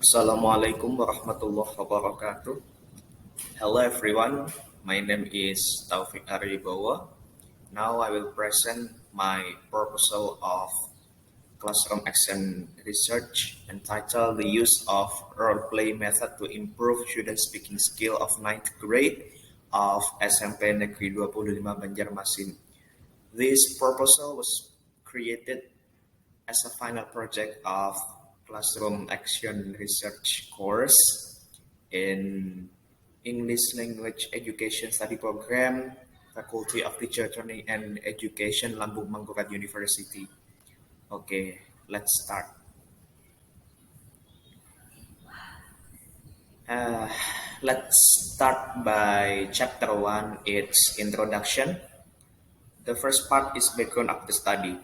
Assalamualaikum warahmatullahi wabarakatuh. Hello everyone, my name is Taufik Ari Wibowo. Now I will present my proposal of classroom action research entitled The Use of Role-Play Method to Improve Student Speaking Skill of Ninth Grade of SMP Negeri 25 Banjarmasin. This proposal was created as a final project of classroom action research course in English Language Education Study Program, Faculty of Teacher Training and Education, Lambung Mangkurat University. Okay, let's start. Uh, let's start by chapter 1, its introduction. The first part is background of the study.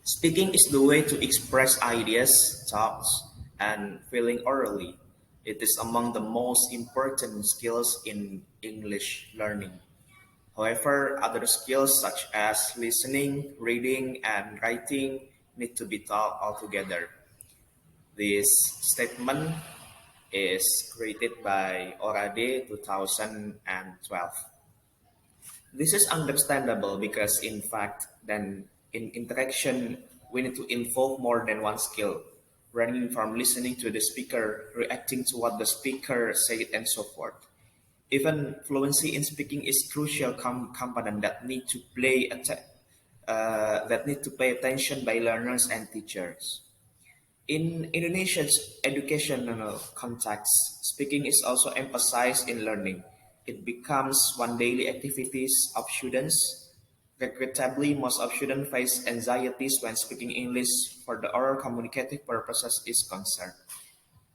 Speaking is the way to express ideas, thoughts, and feeling orally. It is among the most important skills in English learning. However, other skills such as listening, reading, and writing need to be taught altogether. This statement is created by Orade 2012. This is understandable because, in fact, then in interaction, we need to involve more than one skill, ranging from listening to the speaker, reacting to what the speaker said, and so forth. Even fluency in speaking is crucial component that need to pay attention by learners and teachers. In Indonesia's educational context, speaking is also emphasized in learning. It becomes one daily activities of students. Regrettably, most of students face anxieties when speaking English for the oral communicative purposes is concerned.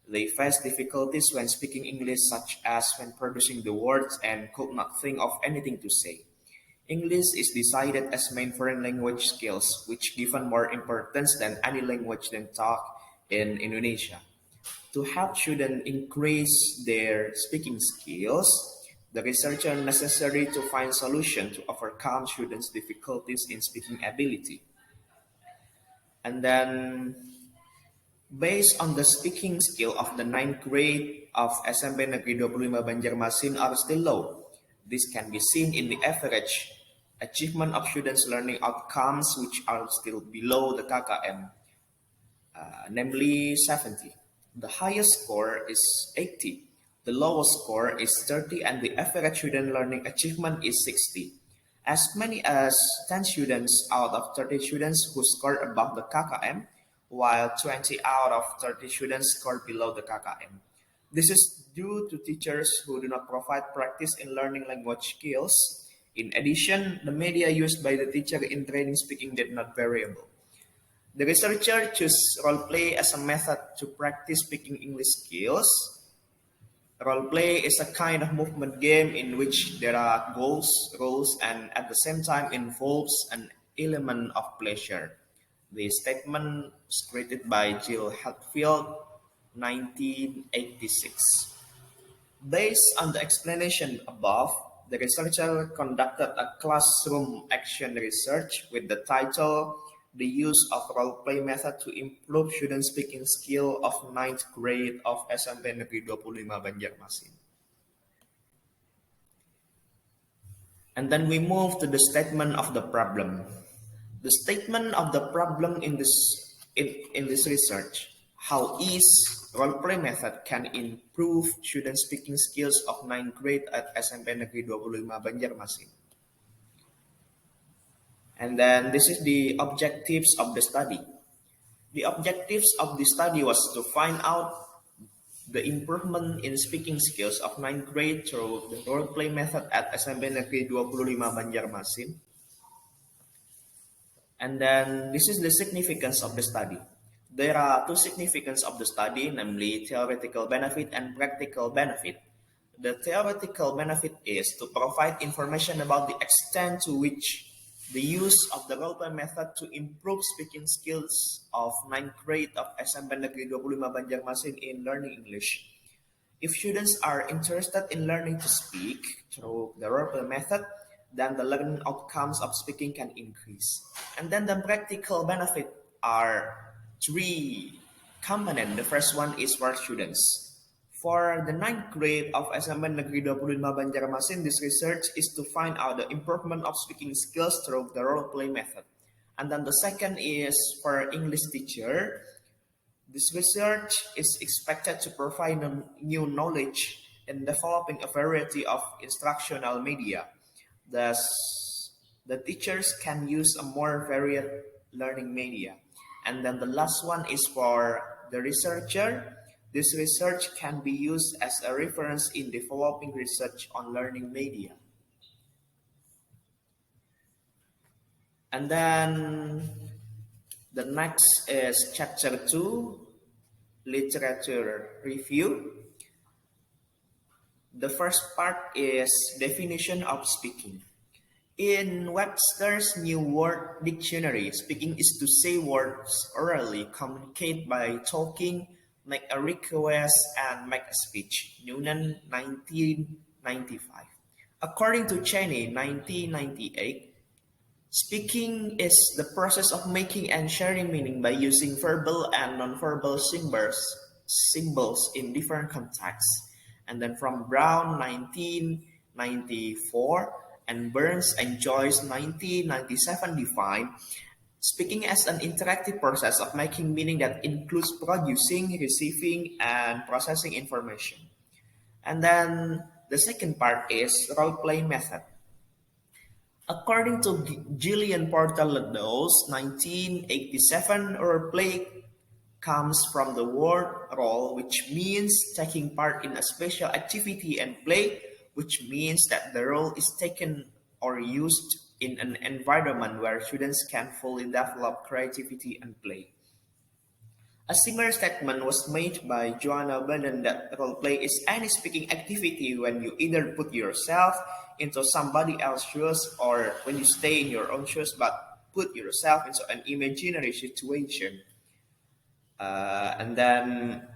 They face difficulties when speaking English, such as when producing the words and could not think of anything to say. English is decided as main foreign language skills, which given more importance than any language than taught in Indonesia. To help students increase their speaking skills, the researcher necessary to find solutions to overcome students' difficulties in speaking ability. And then, based on the speaking skill of the ninth grade of SMP Negeri 25 Banjarmasin are still low. This can be seen in the average achievement of students' learning outcomes, which are still below the KKM, namely 70. The highest score is 80. The lowest score is 30, and the average student learning achievement is 60. As many as 10 students out of 30 students who scored above the KKM, while 20 out of 30 students scored below the KKM. This is due to teachers who do not provide practice in learning language skills. In addition, the media used by the teacher in training speaking did not variable. The researcher chose role-play as a method to practice speaking English skills. Role-play is a kind of movement game in which there are goals, rules, and at the same time involves an element of pleasure. The statement was created by Jill Hatfield, 1986. Based on the explanation above, the researcher conducted a classroom action research with the title The Use of Role-Play Method to Improve Student Speaking Skill of Ninth Grade of SMP Negeri 25 Banjarmasin. And then we move to the statement of the problem. The statement of the problem in this research, how is role-play method can improve student speaking skills of ninth grade at SMP Negeri 25 Banjarmasin. And then this is the objectives of the study. The objectives of the study was to find out the improvement in speaking skills of ninth grade through the role-play method at SMP Negeri 25 Banjarmasin. And then this is the significance of the study. There are two significance of the study, namely theoretical benefit and practical benefit. The theoretical benefit is to provide information about the extent to which the use of the role-play method to improve speaking skills of ninth grade of SMP Negeri 25 Banjarmasin in learning English. If students are interested in learning to speak through the role-play method, then the learning outcomes of speaking can increase. And then the practical benefit are three component. The first one is for students. For the ninth grade of SMA Negeri 25 Banjarmasin, this research is to find out the improvement of speaking skills through the role play method. And then the second is for English teacher. This research is expected to provide new knowledge in developing a variety of instructional media. Thus, the teachers can use a more varied learning media. And then the last one is for the researcher. This research can be used as a reference in developing research on learning media. And then the next is chapter 2, literature review. The first part is definition of speaking. In Webster's New Word Dictionary, speaking is to say words orally, communicate by talking, make a request, and make a speech. Noonan, 1995. According to Cheney, 1998, speaking is the process of making and sharing meaning by using verbal and nonverbal symbols in different contexts. And then from Brown, 1994, and Burns and Joyce, 1997, define speaking as an interactive process of making meaning that includes producing, receiving, and processing information. And then the second part is role-play method. According to Gillian Porter Ledoux's 1987, role-play comes from the word role, which means taking part in a special activity, and play, which means that the role is taken or used in an environment where students can fully develop creativity and play. A similar statement was made by Joanna Baden that role-play is any speaking activity when you either put yourself into somebody else's shoes or when you stay in your own shoes but put yourself into an imaginary situation. And then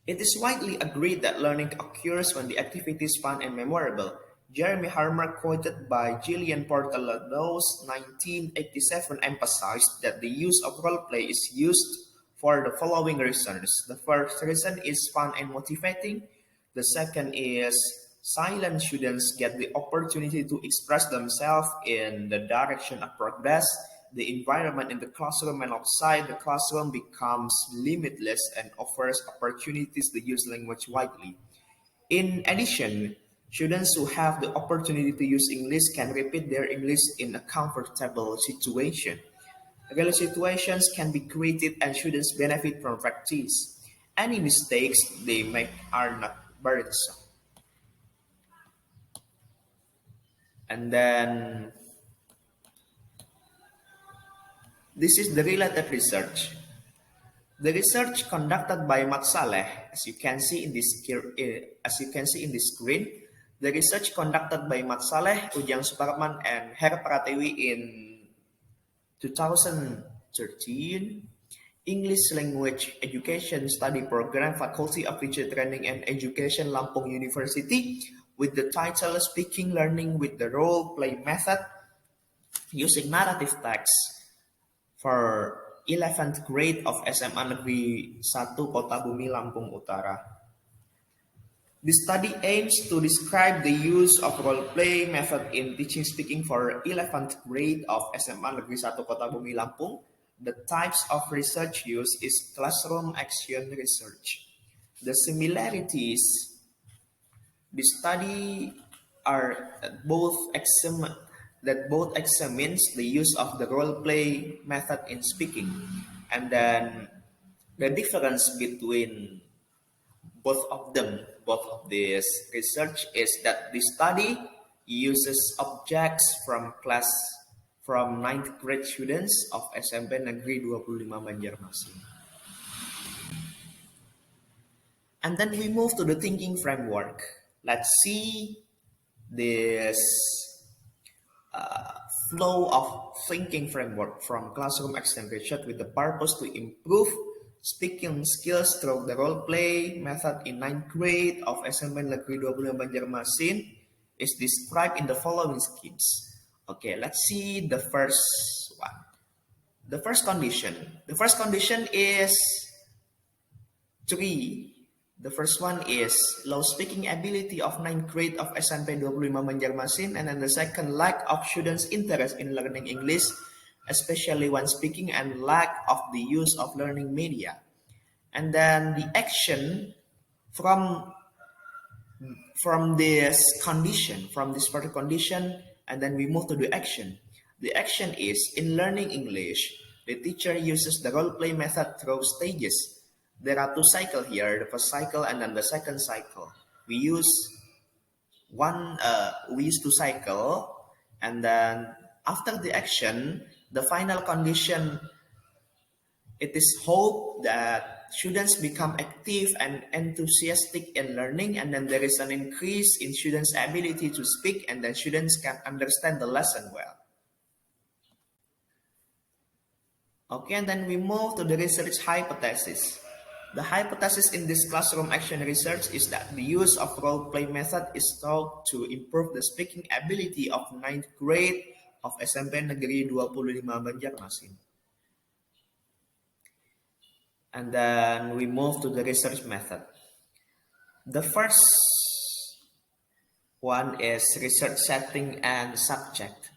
it is widely agreed that learning occurs when the activity is fun and memorable. Jeremy Harmer, quoted by Gillian Porter Ledoux's 1987, emphasized that the use of role-play is used for the following reasons. The first reason is fun and motivating. The second is silent students get the opportunity to express themselves in the direction of progress. The environment in the classroom and outside the classroom becomes limitless and offers opportunities to use language widely. In addition, students who have the opportunity to use English can repeat their English in a comfortable situation. Real situations can be created and students benefit from practice. Any mistakes they make are not burdensome. And then this is the related research. The research conducted by Mat Saleh, as you can see in this screen, the research conducted by Mat Saleh, Ujang Suparman, and Her Pratiwi in 2013, English Language Education Study Program, Faculty of Teacher Training and Education, Lampung University, with the title Speaking Learning with the Role Play Method, using narrative text for 11th grade of SMA Negeri 1 Kota Bumi, Lampung Utara. The study aims to describe the use of role-play method in teaching speaking for 11th grade of SMA Negeri 1 Kota Bumi, Lampung. The types of research used is classroom action research. The similarities, the study are both examines the use of the role-play method in speaking, and then the difference between both of this research is that the study uses objects from 9th grade students of SMP Negeri 25 Banjarmasin. And then we move to the thinking framework. Let's see this flow of thinking framework from classroom action research with the purpose to improve speaking skills through the role-play method in 9th grade of SMP Negeri 25 Banjarmasin is described in the following schemes. Okay, let's see the first one. The first condition. The The first condition is three. The first one is low speaking ability of 9th grade of SMP 25 Banjarmasin, and then the second, lack of students' interest in learning English, especially when speaking, and lack of the use of learning media. And then the action from this particular condition, and then we move to the action. The action is, in learning English, the teacher uses the role play method through stages. There are two cycles here, the first cycle and then the second cycle. We use two cycle, and then after the action, the final condition, it is hope that students become active and enthusiastic in learning, and then there is an increase in students' ability to speak, and then students can understand the lesson well. Okay, and then we move to the research hypothesis. The hypothesis in this classroom action research is that the use of role-play method is thought to improve the speaking ability of 9th grade of SMP Negeri 25 Banjarmasin. And then we move to the research method. The first one is research setting and subject.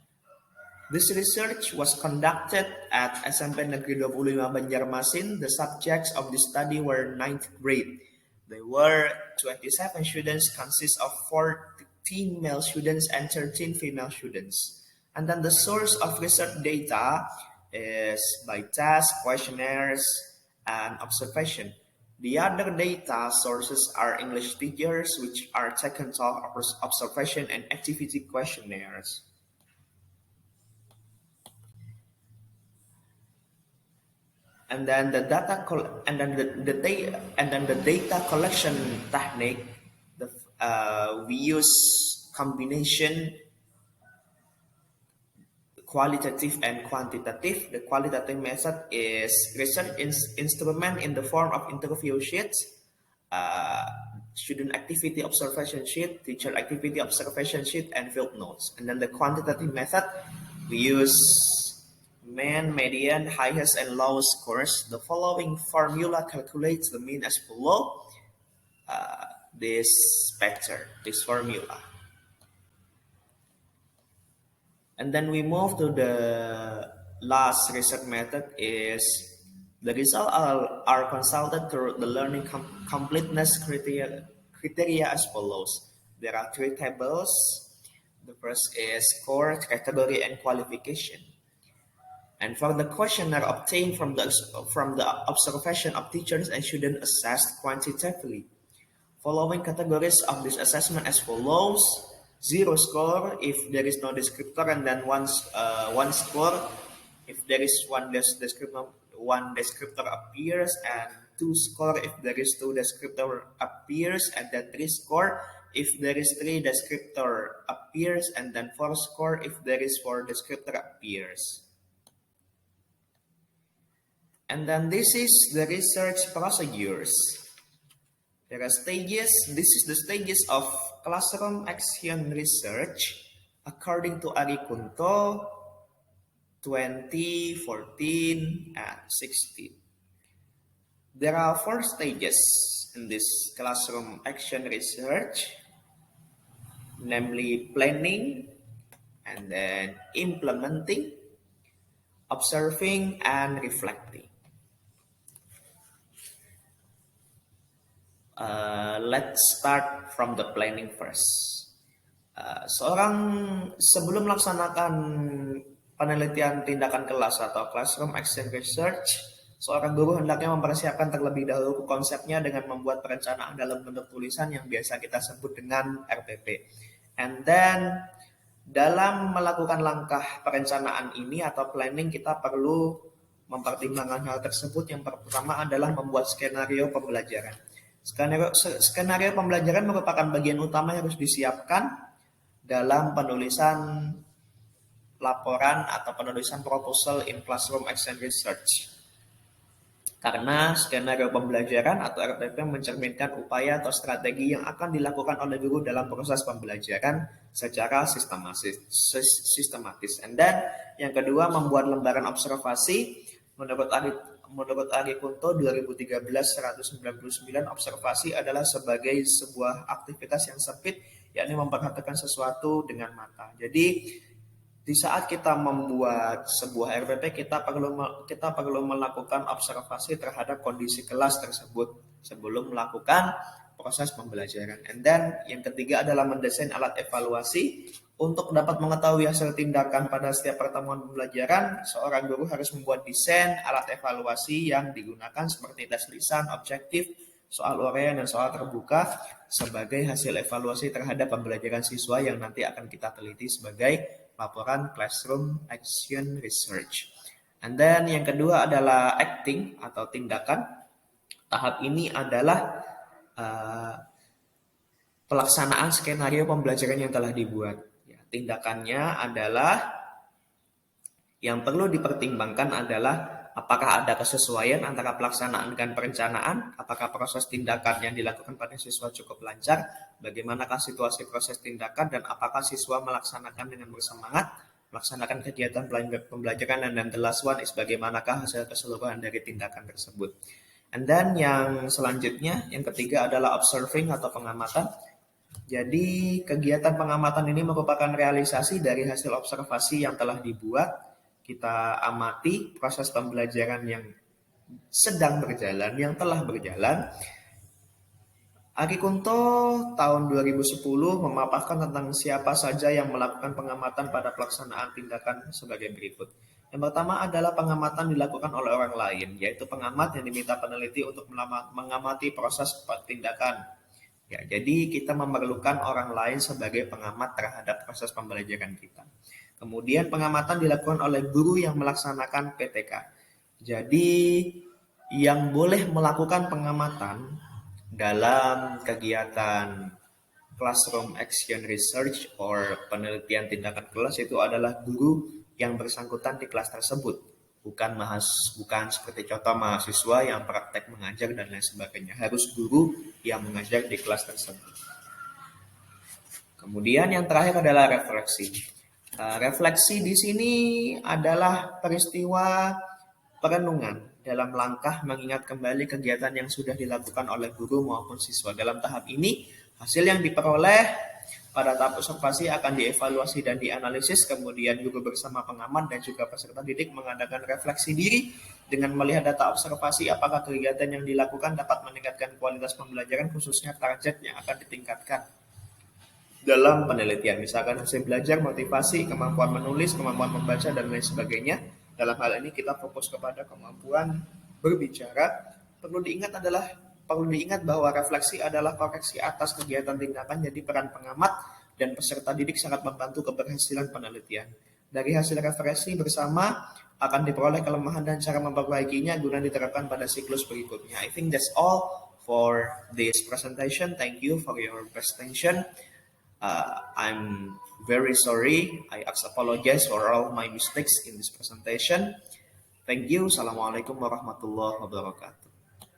This research was conducted at SMP Negeri 25 Banjarmasin. The subjects of the study were 9th grade. There were 27 students, consist of 14 male students and 13 female students. And then the source of research data is by tests, questionnaires, and observation. The other data sources are English teachers, which are taken to observation and activity questionnaires. And then the data collection technique. We use combination qualitative and quantitative. The qualitative method is research instrument in the form of interview sheets, student activity observation sheet, teacher activity observation sheet, and field notes. And then the quantitative method, we use mean, median, highest, and lowest scores. The following formula calculates the mean as below. This formula. And then we move to the last research method is the results are consulted through the learning completeness criteria as follows. There are three tables. The first is score, category, and qualification. And for the questionnaire obtained from the observation of teachers and students assessed quantitatively. Following categories of this assessment as follows: 0 score if there is no descriptor, and then 1 score if there is one descriptor appears, and 2 score if there is 2 descriptor appears, and then 3 score if there is 3 descriptor appears, and then 4 score if there is 4 descriptor appears. And then this is the research procedures. There are stages. This is the stages of classroom action research according to Ari Kunto 2014 and 16. There are 4 stages in this classroom action research, namely planning, and then implementing, observing, and reflecting. Let's start from the planning first. Sebelum melaksanakan penelitian tindakan kelas atau classroom action research, seorang guru hendaknya mempersiapkan terlebih dahulu konsepnya dengan membuat perencanaan dalam bentuk tulisan yang biasa kita sebut dengan RPP. And then dalam melakukan langkah perencanaan ini atau planning, kita perlu mempertimbangkan hal tersebut. Yang pertama adalah membuat skenario pembelajaran. Skenario pembelajaran merupakan bagian utama yang harus disiapkan dalam penulisan laporan atau penulisan proposal in classroom action research. Karena skenario pembelajaran atau RPP mencerminkan upaya atau strategi yang akan dilakukan oleh guru dalam proses pembelajaran secara sistematis. And then yang kedua, membuat lembaran observasi. Menurut Ari, menurut Ari Kunto 2013 199 observasi adalah sebagai sebuah aktivitas yang sempit, yakni memperhatikan sesuatu dengan mata. Jadi di saat kita membuat sebuah RPP, kita perlu melakukan observasi terhadap kondisi kelas tersebut sebelum melakukan proses pembelajaran. And then yang ketiga adalah mendesain alat evaluasi. Untuk dapat mengetahui hasil tindakan pada setiap pertemuan pembelajaran, seorang guru harus membuat desain alat evaluasi yang digunakan seperti tes lisan, objektif, soal uraian, dan soal terbuka sebagai hasil evaluasi terhadap pembelajaran siswa yang nanti akan kita teliti sebagai laporan classroom action research. And then yang kedua adalah acting atau tindakan. Tahap ini adalah pelaksanaan skenario pembelajaran yang telah dibuat. Ya, tindakannya adalah yang perlu dipertimbangkan adalah apakah ada kesesuaian antara pelaksanaan dan perencanaan, apakah proses tindakan yang dilakukan pada siswa cukup lancar, bagaimanakah situasi proses tindakan, dan apakah siswa melaksanakan dengan bersemangat, melaksanakan kegiatan pembelajaran, dan the last one is bagaimanakah hasil keseluruhan dari tindakan tersebut. And then yang selanjutnya, yang ketiga adalah observing atau pengamatan. Jadi kegiatan pengamatan ini merupakan realisasi dari hasil observasi yang telah dibuat. Kita amati proses pembelajaran yang sedang berjalan, yang telah berjalan. Ari Kunto tahun 2010 memaparkan tentang siapa saja yang melakukan pengamatan pada pelaksanaan tindakan sebagai berikut. Yang pertama adalah pengamatan dilakukan oleh orang lain, yaitu pengamat yang diminta peneliti untuk mengamati proses tindakan. Ya, jadi kita memerlukan orang lain sebagai pengamat terhadap proses pembelajaran kita. Kemudian pengamatan dilakukan oleh guru yang melaksanakan PTK. Jadi yang boleh melakukan pengamatan dalam kegiatan classroom action research or penelitian tindakan kelas itu adalah guru yang bersangkutan di kelas tersebut, bukan seperti contoh mahasiswa yang praktek mengajar dan lain sebagainya. Harus guru yang mengajar di kelas tersebut. Kemudian yang terakhir adalah refleksi. Refleksi di sini adalah peristiwa perenungan dalam langkah mengingat kembali kegiatan yang sudah dilakukan oleh guru maupun siswa. Dalam tahap ini, hasil yang diperoleh pada tahap observasi akan dievaluasi dan dianalisis, kemudian guru bersama pengamat dan juga peserta didik mengadakan refleksi diri dengan melihat data observasi apakah kegiatan yang dilakukan dapat meningkatkan kualitas pembelajaran, khususnya target yang akan ditingkatkan dalam penelitian, misalkan hasil belajar, motivasi, kemampuan menulis, kemampuan membaca, dan lain sebagainya. Dalam hal ini kita fokus kepada kemampuan berbicara. Perlu diingat bahwa refleksi adalah koreksi atas kegiatan tindakan, jadi peran pengamat dan peserta didik sangat membantu keberhasilan penelitian. Dari hasil refleksi bersama akan diperoleh kelemahan dan cara memperbaikinya guna diterapkan pada siklus berikutnya. I think that's all for this presentation. Thank you for your attention. I'm very sorry. I apologize for all my mistakes in this presentation. Thank you. Assalamualaikum warahmatullahi wabarakatuh.